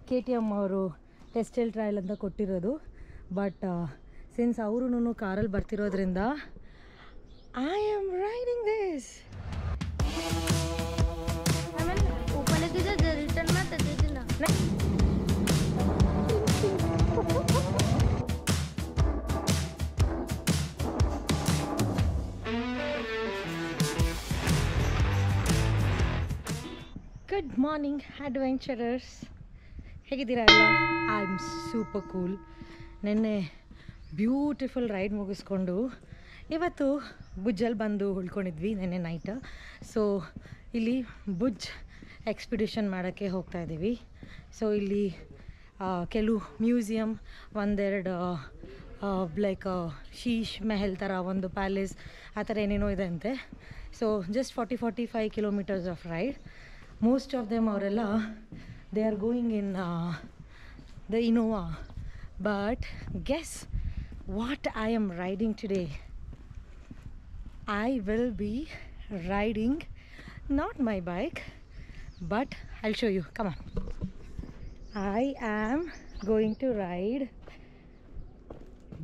KTM ಅವರು ಟೆಸ್ಟಲ್ trial ಅಂತ ಕೊಟ್ಟಿರೋದು. ಬಟ್ ಸಿನ್ಸ್ ಅವರು ಕಾರಲ್ಲಿ ಬರ್ತಿರೋದ್ರಿಂದ I am riding this. Good morning adventurers, ಹೇಗಿದ್ದೀರಾ ಎಲ್ಲ? I am super cool. ನೆನ್ನೆ ಬ್ಯೂಟಿಫುಲ್ ರೈಡ್ ಮುಗಿಸ್ಕೊಂಡು ಇವತ್ತು ಭುಜ್ಜಲ್ಲಿ ಬಂದು ಉಳ್ಕೊಂಡಿದ್ವಿ ನೆನ್ನೆ ನೈಟ್. ಸೊ ಇಲ್ಲಿ ಭುಜ್ ಎಕ್ಸ್ಪಿಡಿಷನ್ ಮಾಡೋಕ್ಕೆ ಹೋಗ್ತಾ ಇದ್ದೀವಿ. ಸೊ ಇಲ್ಲಿ ಕೆಲವು ಮ್ಯೂಸಿಯಮ್, ಒಂದೆರಡು ಲೈಕ್ ಶೀಶ್ ಮೆಹಲ್ ಥರ ಒಂದು ಪ್ಯಾಲೇಸ್, ಆ ಥರ ಏನೇನೋ ಇದೆ ಅಂತೆ. So just 45 kilometres of ride. Most of them ಅವರೆಲ್ಲ they are going in the Innova. But guess what I am riding today? I will be riding not my bike, but I'll show you. Come on. I am going to ride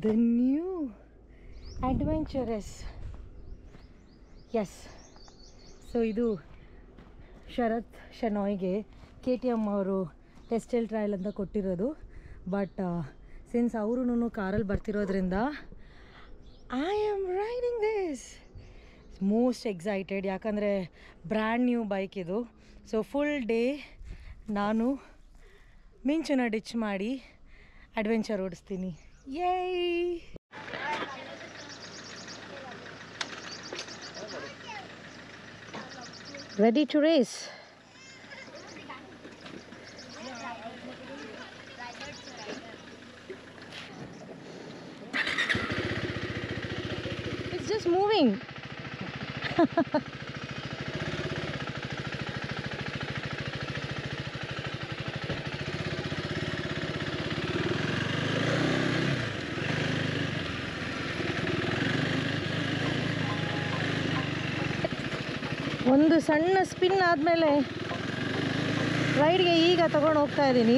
the new Adventurous. Yes. So ಇದು ಶರತ್ ಶೆನಾಯ್ಗೆ KTM ಅವರು ಟೆಸ್ಟಲ್ trial ಅಂತ ಕೊಟ್ಟಿರೋದು. But since ಅವರು ಕಾರಲ್ಲಿ ಬರ್ತಿರೋದ್ರಿಂದ I am riding this. Most excited, ಯಾಕಂದರೆ brand new bike ಇದು. So full day ನಾನು ಮಿಂಚನ್ನ ಡಿಚ್ ಮಾಡಿ ಅಡ್ವೆಂಚರ್ ಓಡಿಸ್ತೀನಿ. Yay! Ready to race. It's just moving. ಒಂದು ಸಣ್ಣ ಸ್ಪಿನ್ ಆದಮೇಲೆ ರೈಡ್ಗೆ ಈಗ ತಗೊಂಡು ಹೋಗ್ತಾ ಇದ್ದೀನಿ.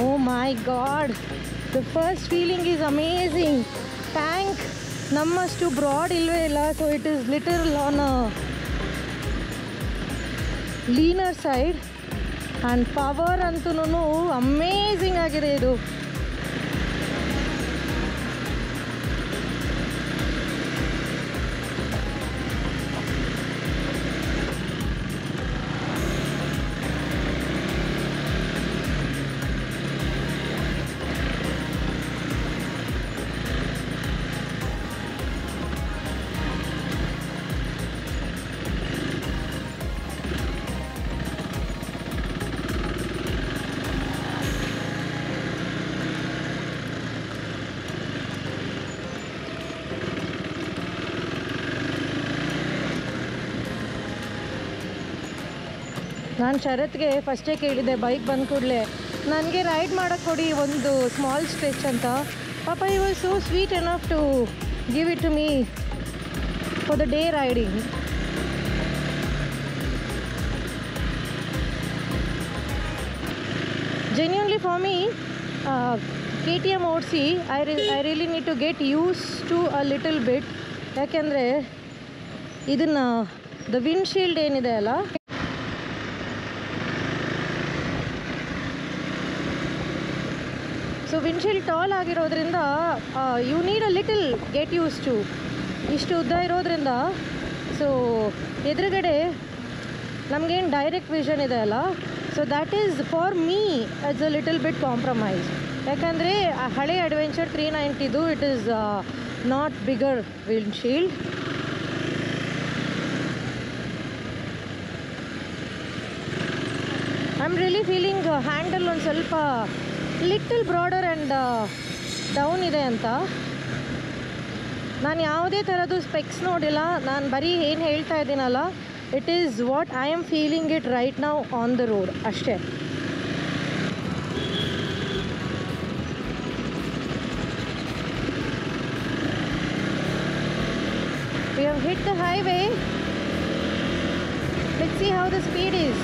Oh my god, the first feeling is amazing. Tank ನಮ್ಮಷ್ಟು ಬ್ರಾಡ್ ಇಲ್ಲವೇ ಇಲ್ಲ. So it is little on a leaner side and power ಅಂತೂ ಅಮೇಝಿಂಗ್ ಆಗಿದೆ ಇದು. ನಾನು ಶರತ್ಗೆ ಫಸ್ಟೇ ಕೇಳಿದ್ದೆ ಬೈಕ್ ಬಂದ ಕೂಡಲೇ ನನಗೆ ರೈಡ್ ಮಾಡೋಕ್ಕೆ ಕೊಡಿ ಒಂದು ಸ್ಮಾಲ್ ಸ್ಟ್ರೆಚ್ ಅಂತ. ಪಾಪ he was so sweet enough to give it to me for the day riding. Genuinely for me, KTM ಓಡಿಸಿ I really need to get used to a little bit. ಯಾಕೆಂದರೆ ಇದನ್ನು the windshield ಏನಿದೆ ಅಲ್ಲ, so windshield tall ಆಗಿರೋದ್ರಿಂದ you need a little get use to. ಇಷ್ಟು ಉದ್ದ ಇರೋದ್ರಿಂದ so ಎದುರುಗಡೆ ನಮಗೇನು ಡೈರೆಕ್ಟ್ ವಿಷನ್ ಇದೆ ಅಲ್ಲ, so that is for me as a little bit compromise. ಯಾಕಂದರೆ ಹಳೆ adventure 390 it is not bigger windshield. I am really feeling handle ಒಂದು ಸ್ವಲ್ಪ ಲಿಟಲ್ ಬ್ರಾಡರ್ ಆ್ಯಂಡ್ ಡೌನ್ ಇದೆ ಅಂತ. ನಾನು ಯಾವುದೇ ಥರದ್ದು ಸ್ಪೆಕ್ಸ್ ನೋಡಿಲ್ಲ, ನಾನು ಬರೀ ಏನು ಹೇಳ್ತಾ ಇದ್ದೀನಲ್ಲ, it is what I am feeling it right now on the road ಅಷ್ಟೇ. We have hit the highway. Let's see how the speed is.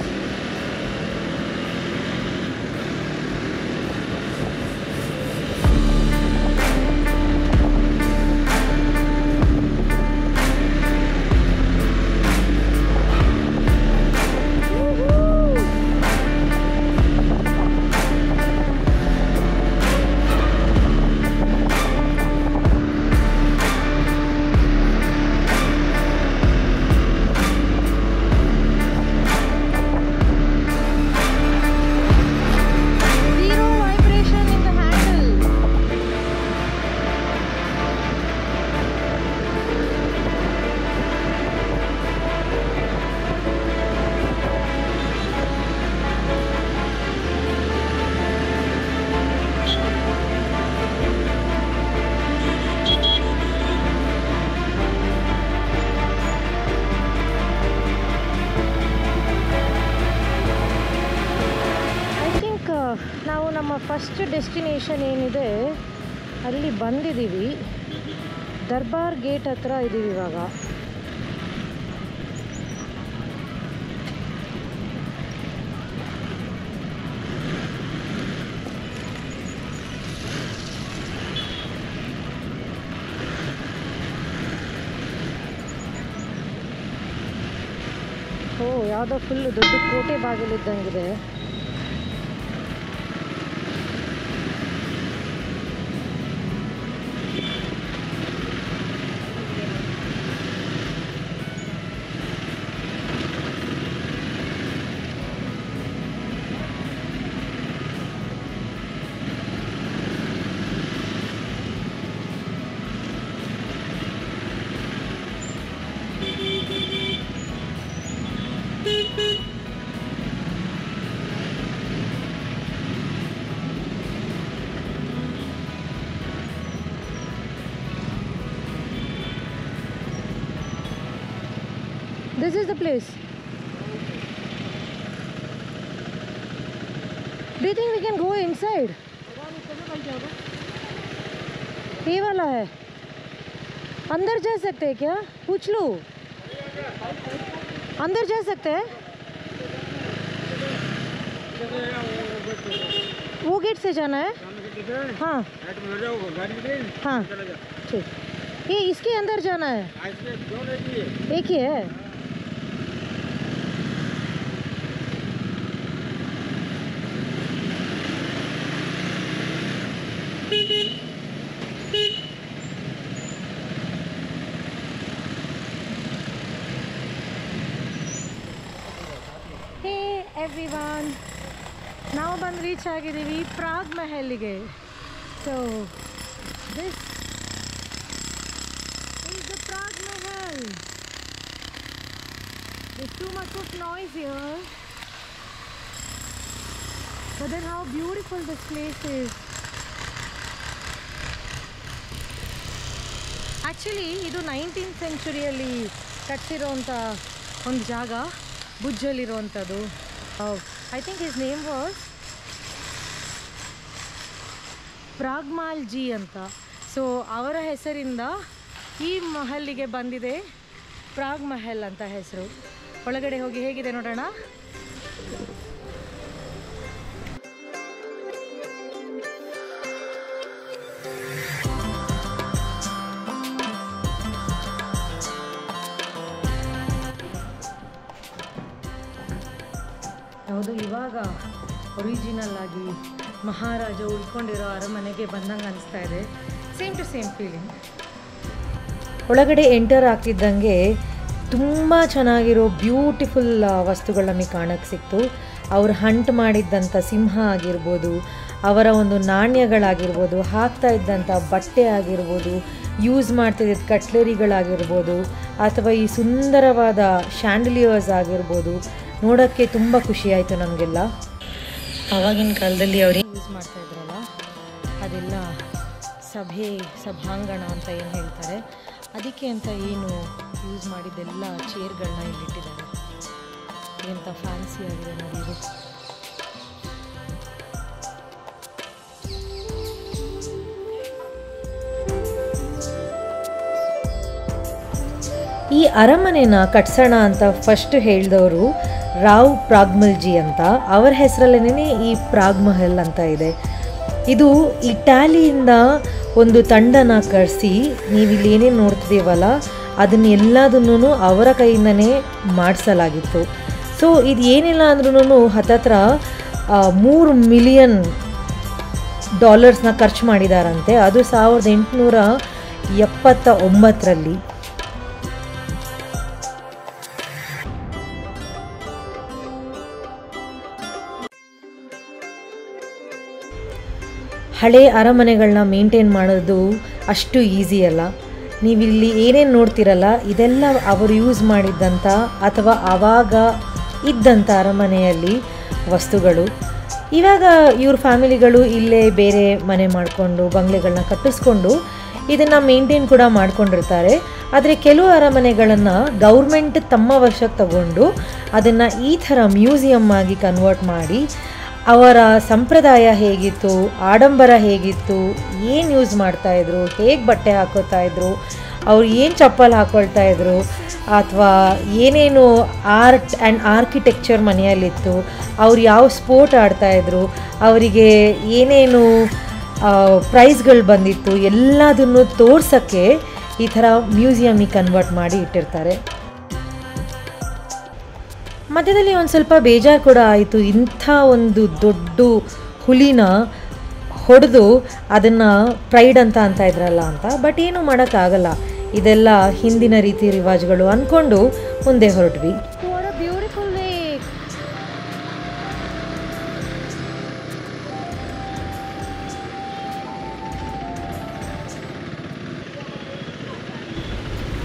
ನಾವು ನಮ್ಮ ಫಸ್ಟ್ ಡೆಸ್ಟಿನೇಷನ್ ಏನಿದೆ ಅಲ್ಲಿ ಬಂದಿದ್ದೀವಿ. ದರ್ಬಾರ್ ಗೇಟ್ ಹತ್ರ ಇದ್ದೀವಿ ಇವಾಗ. ಓ, ಯಾವುದೋ ಫುಲ್ಲು ದೊಡ್ಡ ಕೋಟೆ ಬಾಗಿಲಿದ್ದಂಗಿದೆ. This is the place. Do you think we can go inside? ये वाला है, अंदर जा सकते हैं क्या? पूछ लो, अंदर जा सकते हैं? वो गेट से जाना है? हाँ हाँ ठीक. ये इसके अंदर जाना है? एक ही है. ಎವ್ರಿವನ್, ನಾವು ಬಂದು ರೀಚ್ ಆಗಿದ್ದೀವಿ ಪ್ರಾಗ್ ಮಹಲ್ಗೆ. So this is the Prague Mahal. There's too much of noise here, but then how beautiful this place is. Actually ಇದು 19th ಸೆಂಚುರಿಯಲ್ಲಿ ಕಟ್ಟಿರೋಂಥ ಒಂದು ಜಾಗ, ಭುಜ್ಜಲ್ಲಿರುವಂಥದ್ದು. I think his name was Pragmal ji ಅಂತ. ಸೊ ಅವರ ಹೆಸರಿಂದ ಈ ಮಹಲ್ಲಿಗೆ ಬಂದಿದೆ ಪ್ರಾಗ್ ಮಹಲ್ ಅಂತ ಹೆಸರು. ಒಳಗಡೆ ಹೋಗಿ ಹೇಗಿದೆ ನೋಡೋಣ. ಹೌದು, ಇವಾಗ ಒರಿಜಿನಲ್ ಆಗಿ ಮಹಾರಾಜ ಉಳ್ಕೊಂಡಿರೋ ಅರಮನೆಗೆ ಬಂದಂಗೆ ಅನಿಸ್ತಾ ಇದೆ. Same to same feeling. ಒಳಗಡೆ ಎಂಟರ್ ಆಗ್ತಿದ್ದಂಗೆ ತುಂಬ ಚೆನ್ನಾಗಿರೋ ಬ್ಯೂಟಿಫುಲ್ ವಸ್ತುಗಳು ನಮಗೆ ಕಾಣಕ್ಕೆ ಸಿಕ್ತು. ಅವ್ರು ಹಂಟ್ ಮಾಡಿದ್ದಂಥ ಸಿಂಹ ಆಗಿರ್ಬೋದು, ಅವರ ಒಂದು ನಾಣ್ಯಗಳಾಗಿರ್ಬೋದು, ಹಾಕ್ತಾ ಇದ್ದಂಥ ಬಟ್ಟೆ ಆಗಿರ್ಬೋದು, ಯೂಸ್ ಮಾಡ್ತಿದ್ದ ಕಟ್ಲರಿಗಳಾಗಿರ್ಬೋದು, ಅಥವಾ ಈ ಸುಂದರವಾದ ಶ್ಯಾಂಡಲಿಯರ್ಸ್ ಆಗಿರ್ಬೋದು, ನೋಡೋಕ್ಕೆ ತುಂಬ ಖುಷಿಯಾಯಿತು ನಮಗೆಲ್ಲ. ಆವಾಗಿನ ಕಾಲದಲ್ಲಿ ಅವರು ಯೂಸ್ ಮಾಡ್ತಾ ಇದ್ರಲ್ಲ, ಅದೆಲ್ಲ ಸಭಾಂಗಣ ಅಂತ ಏನು ಹೇಳ್ತಾರೆ, ಅದಕ್ಕೆ ಅಂತ ಏನು ಯೂಸ್ ಮಾಡಿದ್ದೆಲ್ಲ ಚೇರ್ಗಳನ್ನ ಇಲ್ಲಿಟ್ಟಿದ್ದಾರೆ. ಎಂಥ ಫ್ಯಾನ್ಸಿ ಆಗಿದೆ ನೋಡಿ ಇದು. ಈ ಅರಮನೆನ ಕಟ್ಸೋಣ ಅಂತ ಫಸ್ಟ್ ಹೇಳಿದವರು ರಾವ್ ಪ್ರಾಗ್ಮಲ್ಜಿ ಅಂತ. ಅವರ ಹೆಸರಲ್ಲೇ ಈ ಪ್ರಾಗ್ ಮಹಲ್ ಅಂತ ಇದೆ. ಇದು ಇಟಾಲಿಯಿಂದ ಒಂದು ತಂಡನ ಕರೆಸಿ ನೀವಿಲ್ಲಿ ಏನೇನು ನೋಡ್ತಿದ್ದೀವಲ್ಲ ಅದನ್ನೆಲ್ಲದನ್ನೂ ಅವರ ಕೈಯಿಂದನೇ ಮಾಡಿಸಲಾಗಿತ್ತು. ಸೊ ಇದು ಏನಿಲ್ಲ ಅಂದ್ರೂ ಹತ್ತತ್ರ $3 ಮಿಲಿಯನ್ ಖರ್ಚು ಮಾಡಿದಾರಂತೆ. ಅದು 1879ರಲ್ಲಿ. ಹಳೆ ಅರಮನೆಗಳನ್ನ ಮೇಂಟೈನ್ ಮಾಡೋದು ಅಷ್ಟು ಈಸಿ ಅಲ್ಲ. ನೀವಿಲ್ಲಿ ಏನೇನು ನೋಡ್ತಿರಲ್ಲ ಇದೆಲ್ಲ ಅವರು ಯೂಸ್ ಮಾಡಿದ್ದಂಥ ಅಥವಾ ಆವಾಗ ಇದ್ದಂಥ ಅರಮನೆಯಲ್ಲಿ ವಸ್ತುಗಳು. ಇವಾಗ ಇವ್ರ ಫ್ಯಾಮಿಲಿಗಳು ಇಲ್ಲೇ ಬೇರೆ ಮನೆ ಮಾಡಿಕೊಂಡು ಬಂಗ್ಲೆಗಳನ್ನ ಕಟ್ಟಿಸ್ಕೊಂಡು ಇದನ್ನು ಮೇಂಟೈನ್ ಕೂಡ ಮಾಡ್ಕೊಂಡಿರ್ತಾರೆ. ಆದರೆ ಕೆಲವು ಅರಮನೆಗಳನ್ನು ಗೌರ್ಮೆಂಟ್ ತಮ್ಮ ವಶಕ್ಕೆ ತಗೊಂಡು ಅದನ್ನು ಈ ಥರ ಮ್ಯೂಸಿಯಮ್ ಆಗಿ ಕನ್ವರ್ಟ್ ಮಾಡಿ ಅವರ ಸಂಪ್ರದಾಯ ಹೇಗಿತ್ತು, ಆಡಂಬರ ಹೇಗಿತ್ತು, ಏನು ಯೂಸ್ ಮಾಡ್ತಾಯಿದ್ರು, ಹೇಗೆ ಬಟ್ಟೆ ಹಾಕೋತಾಯಿದ್ರು, ಅವ್ರು ಏನು ಚಪ್ಪಲ್ ಹಾಕ್ಕೊಳ್ತಾಯಿದ್ರು, ಅಥವಾ ಏನೇನು ಆರ್ಟ್ ಆ್ಯಂಡ್ ಆರ್ಕಿಟೆಕ್ಚರ್ ಮನೆಯಲ್ಲಿತ್ತು, ಅವ್ರು ಯಾವ ಸ್ಪೋರ್ಟ್ ಆಡ್ತಾಯಿದ್ರು, ಅವರಿಗೆ ಏನೇನು ಪ್ರೈಸ್ಗಳು ಬಂದಿತ್ತು, ಎಲ್ಲದನ್ನು ತೋರ್ಸೋಕ್ಕೆ ಈ ಥರ ಮ್ಯೂಸಿಯಮ್ಮಿಗೆ ಕನ್ವರ್ಟ್ ಮಾಡಿ ಇಟ್ಟಿರ್ತಾರೆ. ಮಧ್ಯದಲ್ಲಿ ಒಂದು ಸ್ವಲ್ಪ ಬೇಜಾರು ಕೂಡ ಆಯಿತು, ಇಂಥ ಒಂದು ದೊಡ್ಡ ಹುಲಿನ ಹೊಡೆದು ಅದನ್ನು ಪ್ರೈಡ್ ಅಂತ ಇದ್ರಲ್ಲ ಅಂತ. ಬಟ್ ಏನೂ ಮಾಡೋಕ್ಕಾಗಲ್ಲ, ಇದೆಲ್ಲ ಹಿಂದಿನ ರೀತಿ ರಿವಾಜುಗಳು ಅಂದ್ಕೊಂಡು ಮುಂದೆ ಹೊರಟ್ವಿ.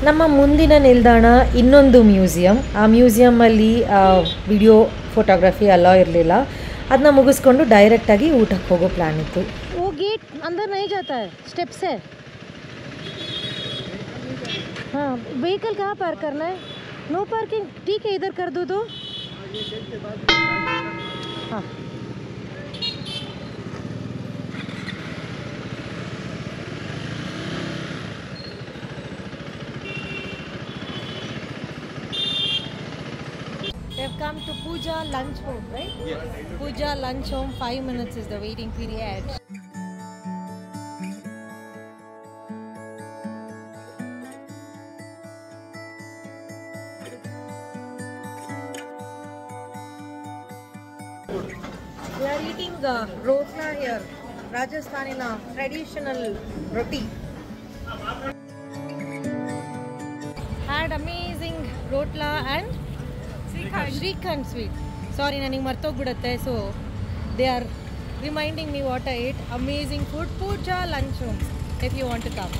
ನಮ್ಮ ಮುಂದಿನ ನಿಲ್ದಾಣ ಇನ್ನೊಂದು ಮ್ಯೂಸಿಯಂ. ಆ ಮ್ಯೂಸಿಯಮ್ಮಲ್ಲಿ ವಿಡಿಯೋ ಫೋಟೋಗ್ರಫಿ ಅಲೋ ಇರಲಿಲ್ಲ. ಅದನ್ನ ಮುಗಿಸ್ಕೊಂಡು ಡೈರೆಕ್ಟಾಗಿ ಊಟಕ್ಕೆ ಹೋಗೋ ಪ್ಲ್ಯಾನ್ ಇತ್ತು. वो गेट अंदर नहीं जाता है, स्टेप से. हाँ, व्हीकल कहाँ पार्क करना है? No parking. ठीक है, इधर कर दो तो. हाँ, We have come to Pooja lunch home, right? Yes. Pooja lunch home, 5 minutes is the waiting period. We are eating rotla here, Rajasthanina traditional roti. Had amazing rotla and Srikhand sweet. Sorry, ನನಗೆ ಮರ್ತೋಗ್ಬಿಡುತ್ತೆ. So they are reminding me what I ate. Amazing food. Pooja lunch home if you want to come.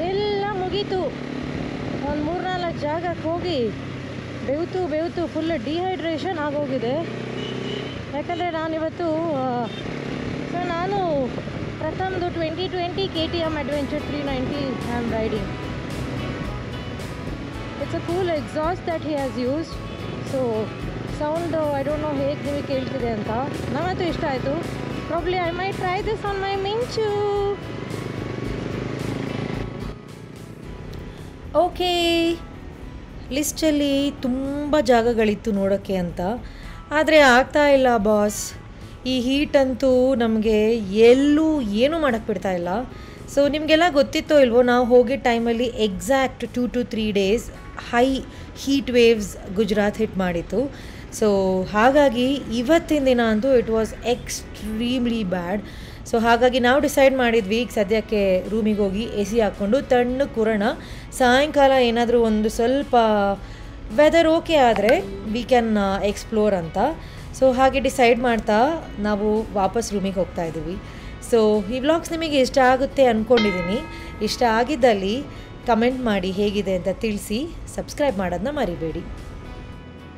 ಎಲ್ಲ ಮುಗೀತು. ಒಂದು 3-4 ಜಾಗಕ್ಕೆ ಹೋಗಿ ಬೆವ್ತು full dehydration ಆಗೋಗಿದೆ. ಯಾಕಂದರೆ ನಾನಿವತ್ತು ನಾನು ಪ್ರಥಮ್ದು 2020 KTM Adventure 390 I am riding. It's a cool exhaust that he has used. So sound I don't know ಹೇಗೆ ನಿಮಗೆ ಕೇಳ್ತಿದೆ ಅಂತ. ನನಗಂತೂ ಇಷ್ಟ ಆಯಿತು. Probably I my try this on my ಮಿಂಚು. ಓಕೆ, ಲಿಸ್ಟಲ್ಲಿ ತುಂಬ ಜಾಗಗಳಿತ್ತು ನೋಡೋಕ್ಕೆ ಅಂತ. ಆದರೆ ಆಗ್ತಾ ಇಲ್ಲ ಬಾಸ್. ಈ ಹೀಟಂತೂ ನಮಗೆ ಎಲ್ಲೂ ಏನೂ ಮಾಡೋಕ್ಕೆ ಬಿಡ್ತಾ ಇಲ್ಲ. ಸೊ ನಿಮಗೆಲ್ಲ ಗೊತ್ತಿತ್ತೋ ಇಲ್ವೋ, ನಾವು ಹೋಗಿದ್ದ ಟೈಮಲ್ಲಿ exact 2 to 3 days high heat waves Gujarat hit ಮಾಡಿತ್ತು. ಸೊ ಹಾಗಾಗಿ ಇವತ್ತಿನ ದಿನ ಅಂತೂ it was extremely bad. So ಹಾಗಾಗಿ ನಾವು ಡಿಸೈಡ್ ಮಾಡಿದ್ವಿ ಈಗ ಸದ್ಯಕ್ಕೆ ರೂಮಿಗೆ ಹೋಗಿ AC ಹಾಕ್ಕೊಂಡು ತಣ್ಣಗೆ ಕೂರೋಣ. ಸಾಯಂಕಾಲ ಏನಾದರೂ ಒಂದು ಸ್ವಲ್ಪ ವೆದರ್ ಓಕೆ ಆದರೆ ವಿ ಕ್ಯಾನ್ ಎಕ್ಸ್ಪ್ಲೋರ್ ಅಂತ. ಸೊ ಹಾಗೆ ಡಿಸೈಡ್ ಮಾಡ್ತಾ ನಾವು ವಾಪಸ್ ರೂಮಿಗೆ ಹೋಗ್ತಾ ಇದ್ದೀವಿ. ಸೊ ಈ ವ್ಲಾಗ್ಸ್ ನಿಮಗೆ ಇಷ್ಟ ಆಗುತ್ತೆ ಅಂದ್ಕೊಂಡಿದ್ದೀನಿ. ಇಷ್ಟ ಆಗಿದ್ದಲ್ಲಿ ಕಮೆಂಟ್ ಮಾಡಿ ಹೇಗಿದೆ ಅಂತ ತಿಳಿಸಿ. ಸಬ್ಸ್ಕ್ರೈಬ್ ಮಾಡೋದನ್ನ ಮರಿಬೇಡಿ.